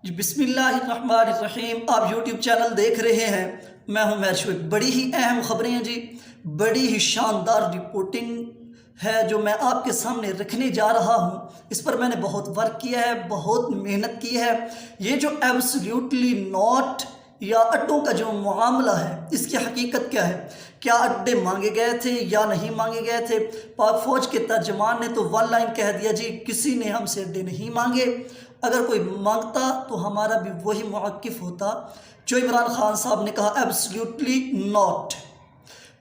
جی بسم اللہ الرحمن الرحیم، آپ یوٹیوب چینل دیکھ رہے ہیں، میں ہوں مہر شعیب۔ بڑی ہی اہم خبریں ہیں جی، بڑی ہی شاندار رپورٹنگ ہے جو میں آپ کے سامنے رکھنے جا رہا ہوں۔ اس پر میں نے بہت ورک کیا ہے، بہت محنت کی ہے۔ یہ جو ایبسلیوٹلی ناٹ یا اڈوں کا جو معاملہ ہے، اس کی حقیقت کیا ہے؟ کیا اڈے مانگے گئے تھے یا نہیں مانگے گئے تھے؟ پاک فوج کے ترجمان نے تو ون لائن کہہ دیا جی کسی نے ہم سے اڈے نہیں مانگے، اگر کوئی مانگتا تو ہمارا بھی وہی موقف ہوتا جو عمران خان صاحب نے کہا، ایبسلیوٹلی ناٹ۔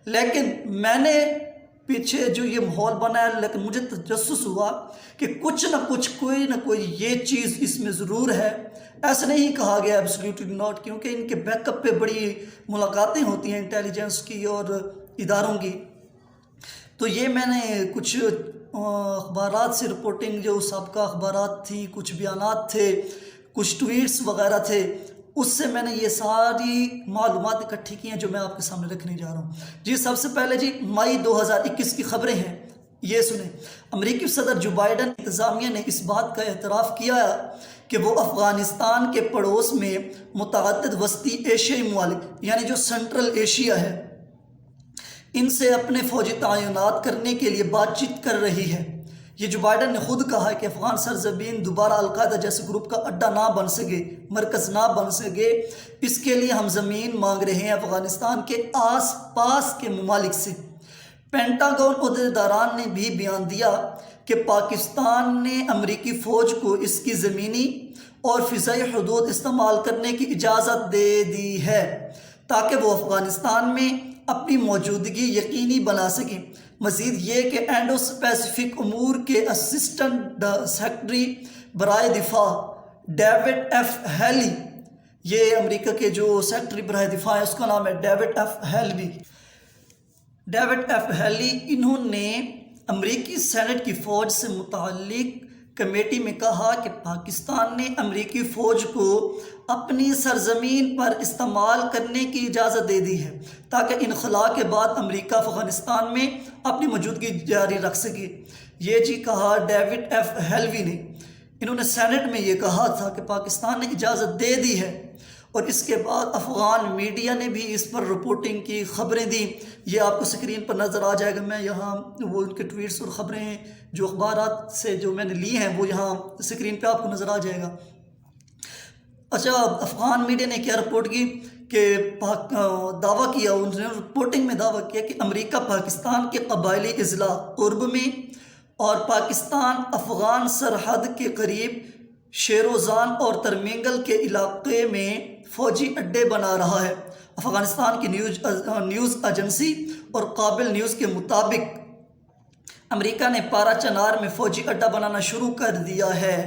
لیکن میں نے پیچھے جو یہ ماحول بنایا، لیکن مجھے تجسس ہوا کہ کچھ نہ کچھ کوئی نہ کوئی یہ چیز اس میں ضرور ہے۔ ایسا نہیں کہا گیا ایبسلیوٹلی ناٹ، کیونکہ ان کے بیک اپ پہ بڑی ملاقاتیں ہوتی ہیں انٹیلیجنس کی اور اداروں کی۔ تو یہ میں نے کچھ اخبارات سے رپورٹنگ، جو سابقہ اخبارات تھی، کچھ بیانات تھے، کچھ ٹویٹس وغیرہ تھے، اس سے میں نے یہ ساری معلومات اکٹھی کی ہیں جو میں آپ کے سامنے رکھنے جا رہا ہوں۔ جی سب سے پہلے جی مئی 2021 کی خبریں ہیں، یہ سنیں۔ امریکی صدر جو بائیڈن انتظامیہ نے اس بات کا اعتراف کیا کہ وہ افغانستان کے پڑوس میں متعدد وسطی ایشیائی ممالک، یعنی جو سنٹرل ایشیا ہے، ان سے اپنے فوجی تعینات کرنے کے لیے بات چیت کر رہی ہے۔ یہ جو بائیڈن نے خود کہا ہے کہ افغان سرزمین دوبارہ القاعدہ جیسے گروپ کا اڈا نہ بن سکے، مرکز نہ بن سکے، اس کے لیے ہم زمین مانگ رہے ہیں افغانستان کے آس پاس کے ممالک سے۔ پینٹاگون عہدیداران نے بھی بیان دیا کہ پاکستان نے امریکی فوج کو اس کی زمینی اور فضائی حدود استعمال کرنے کی اجازت دے دی ہے تاکہ وہ افغانستان میں اپنی موجودگی یقینی بنا سکیں۔ مزید یہ کہ انڈو پیسیفک امور کے اسسٹنٹ سیکرٹری برائے دفاع ڈیوڈ ایف ہیلی، یہ امریکہ کے جو سیکرٹری برائے دفاع ہے اس کا نام ہے ڈیوڈ ایف ہیلی، انہوں نے امریکی سینٹ کی فوج سے متعلق کمیٹی میں کہا کہ پاکستان نے امریکی فوج کو اپنی سرزمین پر استعمال کرنے کی اجازت دے دی ہے تاکہ انخلاء کے بعد امریکہ افغانستان میں اپنی موجودگی جاری رکھ سکے۔ یہ جی کہا ڈیوڈ ایف ہیلوی نے۔ انہوں نے سینٹ میں یہ کہا تھا کہ پاکستان نے اجازت دے دی ہے، اور اس کے بعد افغان میڈیا نے بھی اس پر رپورٹنگ کی، خبریں دی۔ یہ آپ کو سکرین پر نظر آ جائے گا، میں یہاں وہ ان کے ٹویٹس اور خبریں جو اخبارات سے جو میں نے لی ہیں وہ یہاں سکرین پہ آپ کو نظر آ جائے گا۔ اچھا، افغان میڈیا نے کیا رپورٹ کی کہ دعویٰ کیا، انہوں نے رپورٹنگ میں دعویٰ کیا کہ امریکہ پاکستان کے قبائلی اضلاع قرب میں اور پاکستان افغان سرحد کے قریب شیروزان اور ترمینگل کے علاقے میں فوجی اڈے بنا رہا ہے۔ افغانستان کی نیوز ایجنسی اور قابل نیوز کے مطابق امریکہ نے پارا چنار میں فوجی اڈا بنانا شروع کر دیا ہے۔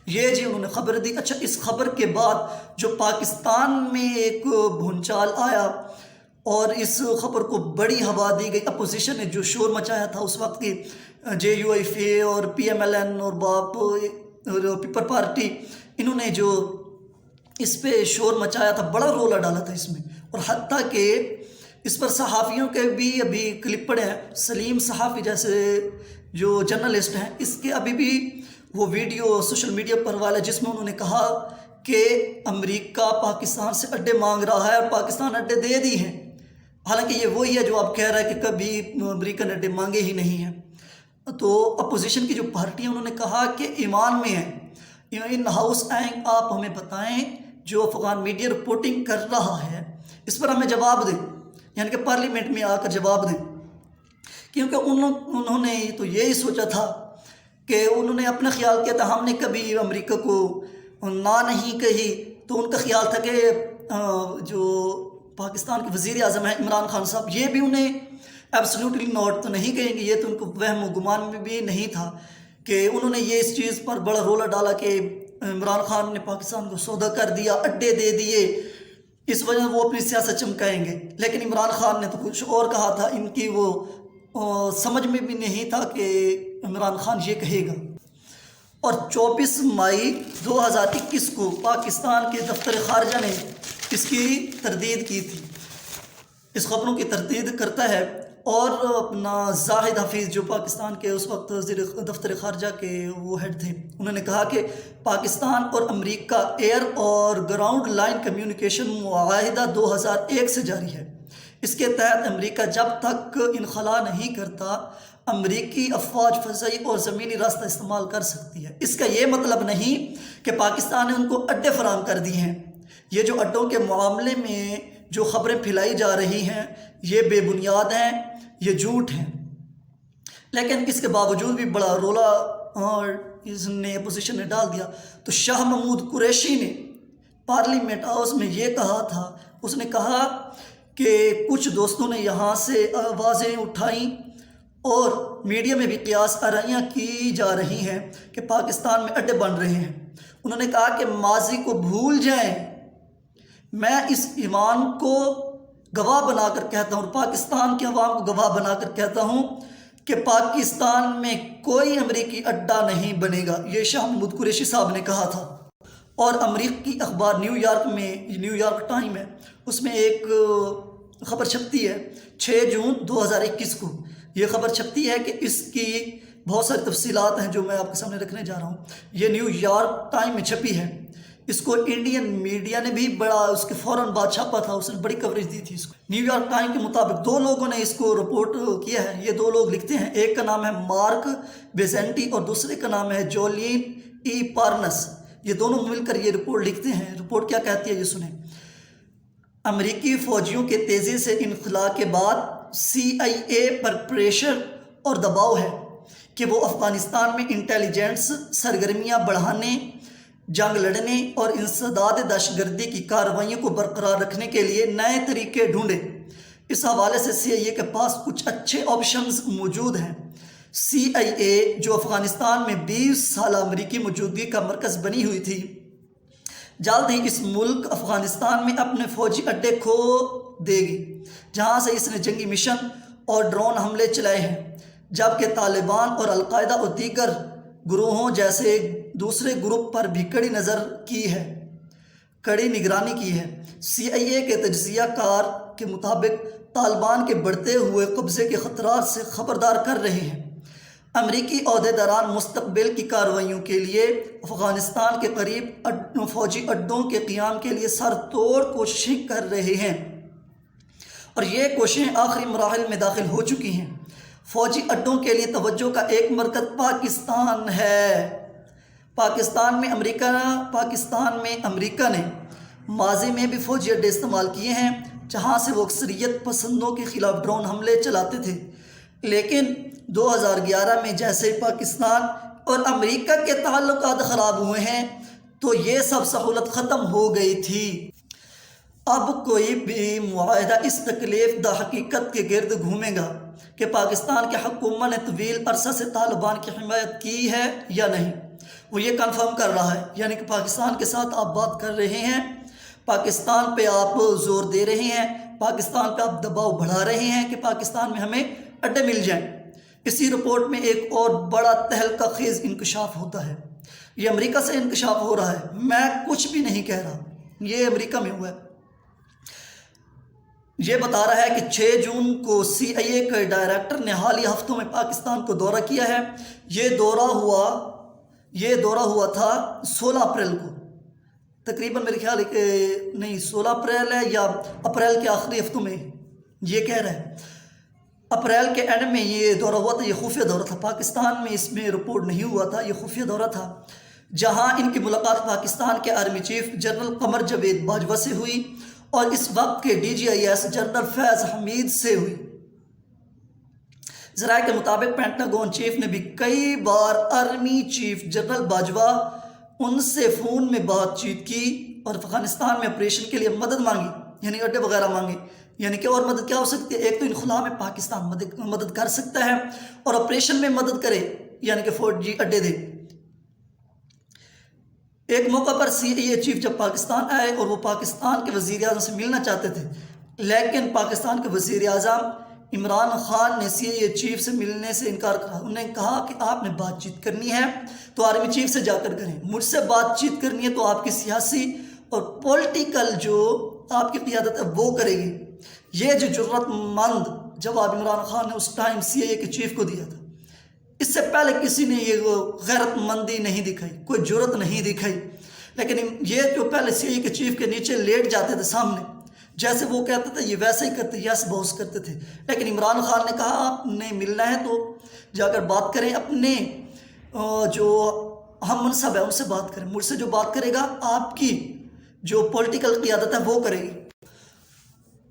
یہ جی انہوں نے خبر دی۔ اچھا، اس خبر کے بعد جو پاکستان میں ایک بھونچال آیا اور اس خبر کو بڑی ہوا دی گئی، اپوزیشن نے جو شور مچایا تھا اس وقت کی JUIF اور PMLN اور باپ اور پیپل پارٹی، انہوں نے جو اس پہ شور مچایا تھا، بڑا رولہ ڈالا تھا اس میں، اور حتیٰ کہ اس پر صحافیوں کے بھی ابھی کلپ پڑے ہیں، سلیم صحافی جیسے جو جرنلسٹ ہیں، اس کے ابھی بھی وہ ویڈیو سوشل میڈیا پر والا جس میں انہوں نے کہا کہ امریکہ پاکستان سے اڈے مانگ رہا ہے اور پاکستان اڈے دے دی ہیں، حالانکہ یہ وہی ہے جو آپ کہہ رہا ہے کہ کبھی امریکہ نے اڈے مانگے ہی نہیں ہیں۔ تو اپوزیشن کی جو پارٹی ہیں انہوں نے کہا کہ ایمان میں ہیں، ان ہاؤس آئیں، آپ ہمیں بتائیں جو افغان میڈیا رپورٹنگ کر رہا ہے اس پر ہمیں جواب دیں، یعنی کہ پارلیمنٹ میں آ کر جواب دیں، کیونکہ انہوں نے تو یہی سوچا تھا کہ انہوں نے اپنا خیال کیا تھا ہم نے کبھی امریکہ کو نہ نہیں کہی، تو ان کا خیال تھا کہ جو پاکستان کے وزیر اعظم ہیں عمران خان صاحب، یہ بھی انہیں ایبسلیوٹلی ناٹ تو نہیں کہیں گے، یہ تو ان کو وہم و گمان میں بھی نہیں تھا کہ انہوں نے یہ اس چیز پر بڑا رولہ ڈالا کہ عمران خان نے پاکستان کو سودا کر دیا، اڈے دے دیے، اس وجہ وہ اپنی سیاست چمکائیں گے۔ لیکن عمران خان نے تو کچھ اور کہا تھا، ان کی وہ سمجھ میں بھی نہیں تھا کہ عمران خان یہ کہے گا۔ اور 24 مئی 2021 کو پاکستان کے دفتر خارجہ نے اس کی تردید کی تھی، اس خبروں کی تردید کرتا ہے اور اپنا زاہد حفیظ جو پاکستان کے اس وقت وزیر دفتر خارجہ کے وہ ہیڈ تھے، انہوں نے کہا کہ پاکستان اور امریکہ ایئر اور گراؤنڈ لائن کمیونیکیشن معاہدہ 2001 سے جاری ہے۔ اس کے تحت امریکہ جب تک انخلا نہیں کرتا امریکی افواج فضائی اور زمینی راستہ استعمال کر سکتی ہے۔ اس کا یہ مطلب نہیں کہ پاکستان نے ان کو اڈے فراہم کر دی ہیں۔ یہ جو اڈوں کے معاملے میں جو خبریں پھیلائی جا رہی ہیں یہ بے بنیاد ہیں، یہ جھوٹ ہیں، لیکن اس کے باوجود بھی بڑا رولا اور اس نے اپوزیشن نے ڈال دیا۔ تو شاہ محمود قریشی نے پارلیمنٹ ہاؤس میں یہ کہا تھا، اس نے کہا کہ کچھ دوستوں نے یہاں سے آوازیں اٹھائیں اور میڈیا میں بھی قیاس آرائیاں کی جا رہی ہیں کہ پاکستان میں اڈے بن رہے ہیں۔ انہوں نے کہا کہ ماضی کو بھول جائیں، میں اس ایمان کو گواہ بنا کر کہتا ہوں اور پاکستان کے عوام کو گواہ بنا کر کہتا ہوں کہ پاکستان میں کوئی امریکی اڈا نہیں بنے گا، یہ شاہ محمود قریشی صاحب نے کہا تھا۔ اور امریکی اخبار نیو یارک میں، نیو یارک ٹائم ہے، اس میں ایک خبر چھپتی ہے 6 جون 2021 کو، یہ خبر چھپتی ہے کہ اس کی بہت ساری تفصیلات ہیں جو میں آپ کے سامنے رکھنے جا رہا ہوں۔ یہ نیو یارک ٹائم میں چھپی ہے، اس کو انڈین میڈیا نے بھی بڑا اس کے فوراً بعد چھاپا تھا، اس نے بڑی کوریج دی تھی اس کو۔ نیو یارک ٹائم کے مطابق 2 لوگوں نے اس کو رپورٹ کیا ہے، یہ 2 لوگ لکھتے ہیں، ایک کا نام ہے مارک بیزنٹی اور دوسرے کا نام ہے جولین ای پارنس، یہ دونوں مل کر یہ رپورٹ لکھتے ہیں۔ رپورٹ کیا کہتی ہے یہ سنیں۔ امریکی فوجیوں کے تیزی سے انخلا کے بعد CIA پر پریشر اور دباؤ ہے کہ وہ افغانستان میں انٹیلیجنس سرگرمیاں بڑھانے، جنگ لڑنے اور انسداد دہشت گردی کی کارروائیوں کو برقرار رکھنے کے لیے نئے طریقے ڈھونڈے۔ اس حوالے سے CIA کے پاس کچھ اچھے آپشنز موجود ہیں۔ CIA جو افغانستان میں 20 سالہ امریکی موجودگی کا مرکز بنی ہوئی تھی، جلد ہی اس ملک افغانستان میں اپنے فوجی اڈے کھو دے گی جہاں سے اس نے جنگی مشن اور ڈرون حملے چلائے ہیں، جبکہ طالبان اور القاعدہ اور دیگر گروہوں جیسے دوسرے گروپ پر بھی کڑی نگرانی کی ہے۔ CIA کے تجزیہ کار کے مطابق طالبان کے بڑھتے ہوئے قبضے کے خطرات سے خبردار کر رہے ہیں۔ امریکی عہدیداران مستقبل کی کارروائیوں کے لیے افغانستان کے قریب فوجی اڈوں کے قیام کے لیے سر توڑ کوششیں کر رہے ہیں اور یہ کوششیں آخری مراحل میں داخل ہو چکی ہیں۔ فوجی اڈوں کے لیے توجہ کا ایک مرکز پاکستان ہے۔ پاکستان میں امریکہ نے ماضی میں بھی فوجی اڈے استعمال کیے ہیں جہاں سے وہ اکثریت پسندوں کے خلاف ڈرون حملے چلاتے تھے، لیکن 2011 میں جیسے پاکستان اور امریکہ کے تعلقات خراب ہوئے ہیں تو یہ سب سہولت ختم ہو گئی تھی۔ اب کوئی بھی معاہدہ اس تکلیف دہ حقیقت کے گرد گھومے گا کہ پاکستان کے حکومت نے طویل عرصہ سے طالبان کی حمایت کی ہے یا نہیں، وہ یہ کنفرم کر رہا ہے، یعنی کہ پاکستان کے ساتھ آپ بات کر رہے ہیں، پاکستان پہ آپ زور دے رہے ہیں، پاکستان پہ آپ دباؤ بڑھا رہے ہیں کہ پاکستان میں ہمیں اڈے مل جائیں۔ اسی رپورٹ میں ایک اور بڑا تہلکہ خیز انکشاف ہوتا ہے، یہ امریکہ سے انکشاف ہو رہا ہے، میں کچھ بھی نہیں کہہ رہا، یہ امریکہ میں ہوا ہے۔ یہ بتا رہا ہے کہ 6 جون کو CIA کے ڈائریکٹر نے حالیہ ہفتوں میں پاکستان کو دورہ کیا ہے۔ یہ دورہ ہوا تھا 16 اپریل کو، تقریباً میرے خیال ہے نہیں 16 اپریل ہے یا اپریل کے آخری ہفتوں میں، یہ کہہ رہا ہے اپریل کے اینڈ میں یہ دورہ ہوا تھا۔ یہ خفیہ دورہ تھا، پاکستان میں اس میں رپورٹ نہیں ہوا تھا، یہ خفیہ دورہ تھا، جہاں ان کی ملاقات پاکستان کے army chief general Qamar Javed Bajwa سے ہوئی اور اس وقت کے DGIS جنرل فیض حمید سے ہوئی۔ ذرائع کے مطابق پینٹاگون چیف نے بھی کئی بار آرمی چیف جنرل باجوہ ان سے فون میں بات چیت کی اور افغانستان میں آپریشن کے لیے مدد مانگی، یعنی اڈے وغیرہ مانگے، یعنی کہ اور مدد کیا ہو سکتی ہے؟ ایک تو انخلا میں پاکستان مدد کر سکتا ہے اور آپریشن میں مدد کرے، یعنی کہ فوجی اڈے دے۔ ایک موقع پر CIA چیف جب پاکستان آئے اور وہ پاکستان کے وزیر اعظم سے ملنا چاہتے تھے، لیکن پاکستان کے وزیر اعظم عمران خان نے CIA چیف سے ملنے سے انکار کرا۔ انہوں نے کہا کہ آپ نے بات چیت کرنی ہے تو آرمی چیف سے جا کر کریں، مجھ سے بات چیت کرنی ہے تو آپ کی سیاسی اور پولیٹیکل جو آپ کی قیادت ہے وہ کرے گی۔ یہ جو جرت مند جواب عمران خان نے اس ٹائم CIA کے چیف کو دیا تھا۔ اس سے پہلے کسی نے یہ غیرت مندی نہیں دکھائی، کوئی جرت نہیں دکھائی، لیکن یہ جو پہلے CIA کے چیف کے نیچے لیٹ جاتے تھے سامنے، جیسے وہ کہتے تھے یہ ویسے ہی کرتے، یس باس کرتے تھے۔ لیکن عمران خان نے کہا آپ نے ملنا ہے تو جا کر بات کریں، اپنے جو ہم منصب ہے ان سے بات کریں، مجھ سے جو بات کرے گا آپ کی جو پولیٹیکل قیادت ہے وہ کرے گی۔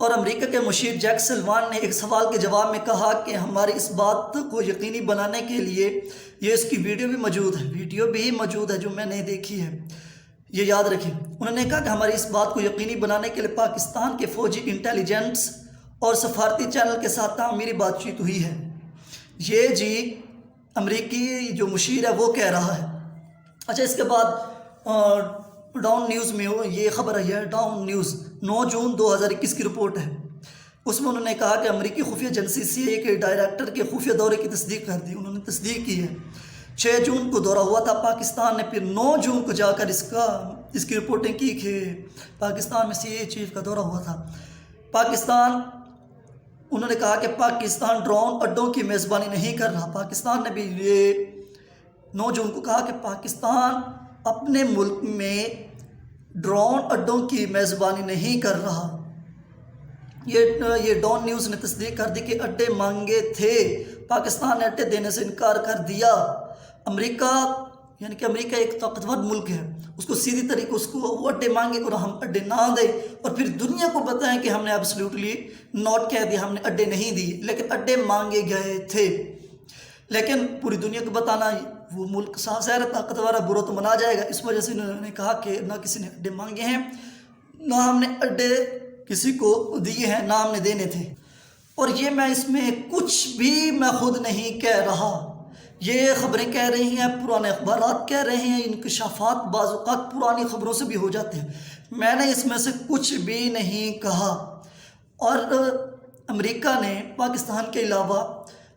اور امریکہ کے مشیر جیک سلوان نے ایک سوال کے جواب میں کہا کہ ہماری اس بات کو یقینی بنانے کے لیے، یہ اس کی ویڈیو بھی موجود ہے جو میں نے دیکھی ہے، یہ یاد رکھیں۔ انہوں نے کہا کہ ہماری اس بات کو یقینی بنانے کے لیے پاکستان کے فوجی انٹیلیجنس اور سفارتی چینل کے ساتھ تعمیری بات چیت ہوئی ہے۔ یہ جی امریکی جو مشیر ہے وہ کہہ رہا ہے۔ اچھا، اس کے بعد ڈاؤن نیوز میں یہ خبر ہے، ڈاؤن نیوز 9 جون 2021 کی رپورٹ ہے۔ اس میں انہوں نے کہا کہ امریکی خفیہ ایجنسی CIA کے ڈائریکٹر کے خفیہ دورے کی تصدیق کر دی، انہوں نے تصدیق کی ہے۔ 6 جون کو دورہ ہوا تھا پاکستان نے، پھر 9 جون کو جا کر اس کی رپورٹنگ کی کہ پاکستان میں CIA چیف کا دورہ ہوا تھا۔ پاکستان، انہوں نے کہا کہ پاکستان ڈرون اڈوں کی میزبانی نہیں کر رہا۔ پاکستان نے بھی یہ 9 جون کو کہا کہ پاکستان اپنے ملک میں ڈرون اڈوں کی میزبانی نہیں کر رہا۔ یہ ڈاؤن نیوز نے تصدیق کر دی کہ اڈے مانگے تھے، پاکستان نے اڈے دینے سے انکار کر دیا۔ امریکہ، یعنی کہ امریکہ ایک طاقتور ملک ہے، اس کو سیدھی طریقے اس کو وہ اڈے مانگے اور ہم اڈے نہ دیں، اور پھر دنیا کو بتائیں کہ ہم نے ایبسلیوٹلی نوٹ کہہ دیا، ہم نے اڈے نہیں دیے، لیکن اڈے مانگے گئے تھے۔ لیکن پوری دنیا کو بتانا وہ ملک ظاہر طاقتور ہے، برا تو منا جائے گا، اس وجہ سے انہوں نے کہا کہ نہ کسی نے اڈے مانگے ہیں، نہ ہم نے اڈے کسی کو دیے ہیں، نہ ہم نے دینے تھے۔ اور یہ میں اس میں کچھ بھی میں خود نہیں کہہ رہا، یہ خبریں کہہ رہی ہیں، پرانے اخبارات کہہ رہے ہیں، انکشافات بعض اوقات پرانی خبروں سے بھی ہو جاتے ہیں، میں نے اس میں سے کچھ بھی نہیں کہا۔ اور امریکہ نے پاکستان کے علاوہ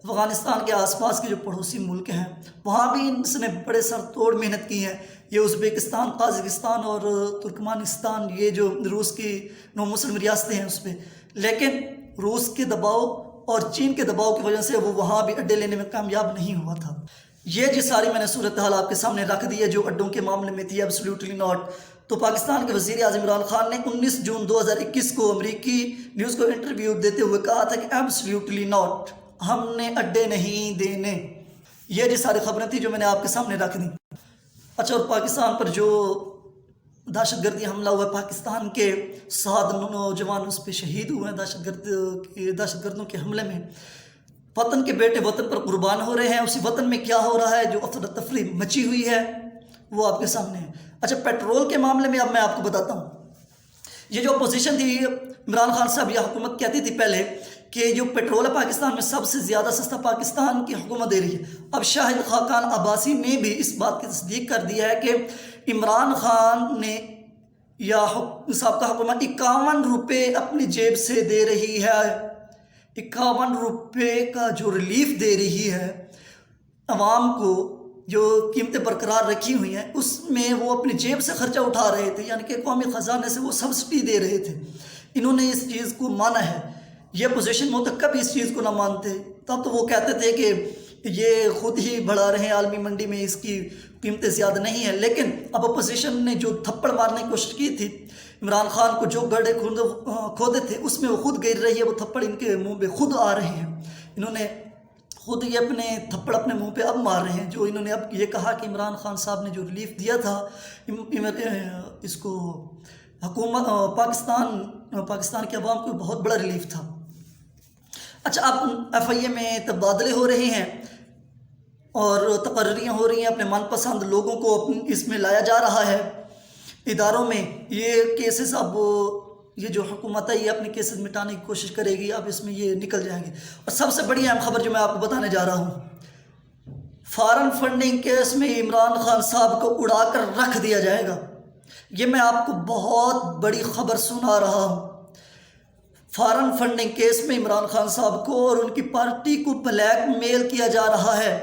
افغانستان کے آس پاس کے جو پڑوسی ملک ہیں وہاں بھی اس نے بڑے سر توڑ محنت کی ہے۔ یہ ازبکستان، قازقستان اور ترکمانستان، یہ جو روس کی 9 مسلم ریاستیں ہیں اس پہ، لیکن روس کے دباؤ اور چین کے دباؤ کی وجہ سے وہ وہاں بھی اڈے لینے میں کامیاب نہیں ہوا تھا۔ یہ جی ساری میں نے صورتحال آپ کے سامنے رکھ دی ہے جو اڈوں کے معاملے میں تھی، ایبسلیوٹلی ناٹ۔ تو پاکستان کے وزیر اعظم عمران خان نے 19 جون 2021 کو امریکی نیوز کو انٹرویو دیتے ہوئے کہا تھا کہ ایبسلیوٹلی ناٹ، ہم نے اڈے نہیں دینے۔ یہ جی ساری خبریں تھیں جو میں نے آپ کے سامنے رکھ دی۔ اچھا، اور پاکستان پر جو دہشت گردی حملہ ہوا ہے، پاکستان کے 7 نوجوان اس پہ شہید ہوئے ہیں دہشت گردوں کے حملے میں۔ وطن کے بیٹے وطن پر قربان ہو رہے ہیں، اسی وطن میں کیا ہو رہا ہے، جو افراتفری مچی ہوئی ہے وہ آپ کے سامنے ہے۔ اچھا، پیٹرول کے معاملے میں اب میں آپ کو بتاتا ہوں۔ یہ جو اپوزیشن تھی، عمران خان صاحب، یہ حکومت کہتی تھی پہلے کہ جو پیٹرول ہے پاکستان میں سب سے زیادہ سستا پاکستان کی حکومت دے رہی ہے۔ اب شاہد خاقان عباسی نے بھی اس بات کی تصدیق کر دی ہے کہ عمران خان نے یا سابقہ حکومت 51 روپے اپنی جیب سے دے رہی ہے، 51 روپے کا جو ریلیف دے رہی ہے عوام کو، جو قیمتیں برقرار رکھی ہوئی ہیں اس میں وہ اپنی جیب سے خرچہ اٹھا رہے تھے، یعنی کہ قومی خزانے سے وہ سبسڈی دے رہے تھے۔ انہوں نے اس چیز کو مانا ہے۔ یہ اپوزیشن متکب اس چیز کو نہ مانتے، تب تو وہ کہتے تھے کہ یہ خود ہی بڑھا رہے ہیں، عالمی منڈی میں اس کی قیمتیں زیادہ نہیں ہیں۔ لیکن اب اپوزیشن نے جو تھپڑ مارنے کی کوشش کی تھی عمران خان کو، جو گڑھے کھودے تھے اس میں وہ خود گر رہی ہے، وہ تھپڑ ان کے منہ پہ خود آ رہے ہیں۔ انہوں نے خود یہ اپنے تھپڑ اپنے منہ پہ اب مار رہے ہیں۔ جو انہوں نے اب یہ کہا کہ عمران خان صاحب نے جو ریلیف دیا تھا اس کو حکومت پاکستان کے عوام کو بہت بڑا ریلیف تھا۔ اچھا، اب FIA میں تبادلے ہو رہے ہیں اور تقرریاں ہو رہی ہیں، اپنے من پسند لوگوں کو اس میں لایا جا رہا ہے اداروں میں۔ یہ کیسز اب یہ جو حکومت ہے یہ اپنے کیسز مٹانے کی کوشش کرے گی، اب اس میں یہ نکل جائیں گے۔ اور سب سے بڑی اہم خبر جو میں آپ کو بتانے جا رہا ہوں، فارن فنڈنگ کیس میں عمران خان صاحب کو اڑا کر رکھ دیا جائے گا۔ یہ میں آپ کو بہت بڑی خبر سنا رہا ہوں۔ فارن فنڈنگ کیس میں عمران خان صاحب کو اور ان کی پارٹی کو بلیک میل کیا جا رہا ہے۔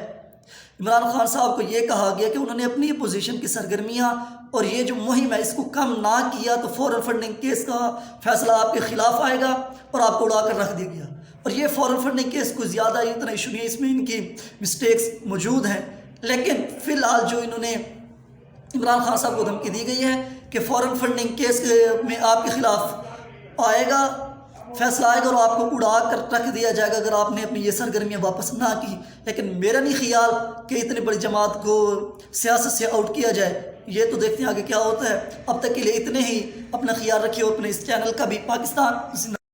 عمران خان صاحب کو یہ کہا گیا کہ انہوں نے اپنی اپوزیشن کی سرگرمیاں اور یہ جو مہم ہے اس کو کم نہ کیا تو فوراً فنڈنگ کیس کا فیصلہ آپ کے خلاف آئے گا اور آپ کو اڑا کر رکھ دیا گیا. اور یہ فوراً فنڈنگ کیس کوئی زیادہ اتنا ایشو نہیں ہے، اس میں ان کی مسٹیکس موجود ہیں، لیکن فی الحال جو انہوں نے عمران خان صاحب کو دھمکی دی گئی ہے کہ فوراً فنڈنگ کیس میں آپ کے خلاف آئے گا، فیصلہ آئے گا اور آپ کو اڑا کر رکھ دیا جائے گا اگر آپ نے اپنی یہ سرگرمیاں واپس نہ کی. لیکن میرا نہیں خیال کہ اتنی بڑی جماعت کو سیاست سے آؤٹ کیا جائے. یہ تو دیکھتے ہیں آگے کیا ہوتا ہے. اب تک کے لیے اتنے ہی. اپنا خیال رکھیے. اپنے اس چینل کا بھی. پاکستان زندہ